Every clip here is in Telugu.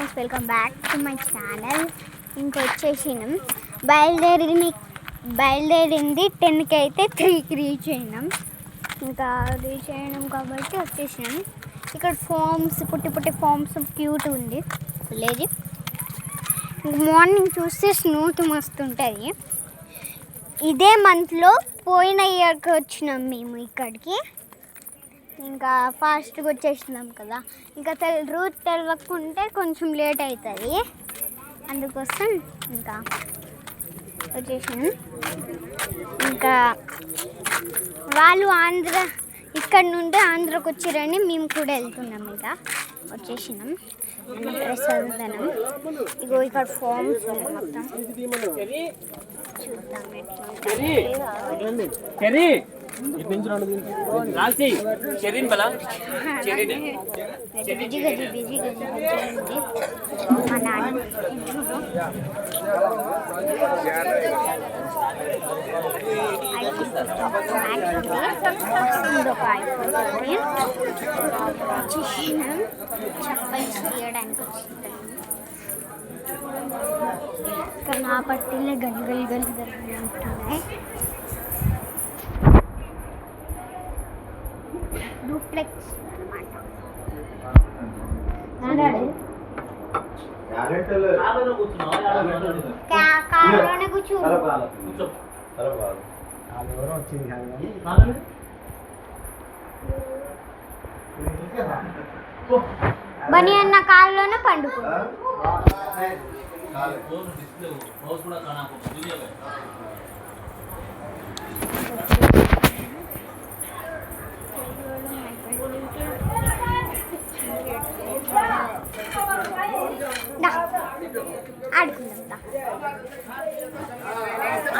Guys, welcome back to my channel. ఇంకొచ్చేసినాం బయలుదేరింది 10కి అయితే 3కి రీచ్ అయినాం. ఇంకా రీచ్ అయినాం కాబట్టి వచ్చేసినాం. ఇక్కడ ఫామ్స్ పుట్టి ఫామ్స్ క్యూట్ ఉంది విలేజ్. మార్నింగ్ చూస్తే స్నూత్ మస్తు ఉంటుంది. ఇదే మంత్లో పోయిన ఇయర్కి వచ్చినాం మేము ఇక్కడికి. ఇంకా ఫాస్ట్గా వచ్చేసినాం కదా, ఇంకా రూట్ తెలవకుంటే కొంచెం లేట్ అవుతుంది. అందుకోసం ఇంకా వచ్చేసినాం. ఇంకా వాళ్ళు ఇక్కడ నుండి ఆంధ్రాకి వచ్చారని మేము కూడా వెళ్తున్నాం. ఇంకా వచ్చేసినాం. డ్రెస్ చదువుతాను. ఇగో ఇక్కడ ఫామ్స్ ఉన్నాయి మొత్తం. చూద్దాం మా నాన్న చెప్పల్స్ తీయడానికి వచ్చింది. ఇక్కడ నా పట్టిలే గల్లి ఉంటున్నాయి. డూప్లెక్స్ అన్నమాట. కార్లోనే కూర్చో. బని అన్న కార్లోనే పండుకో.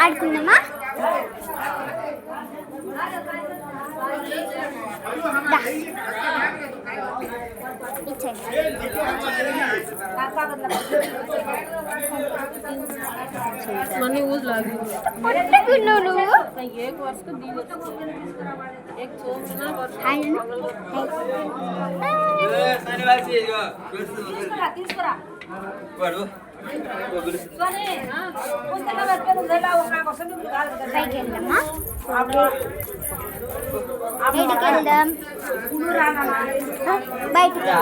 ఆడుకుందామా? బయటికి వేసుకుంటా.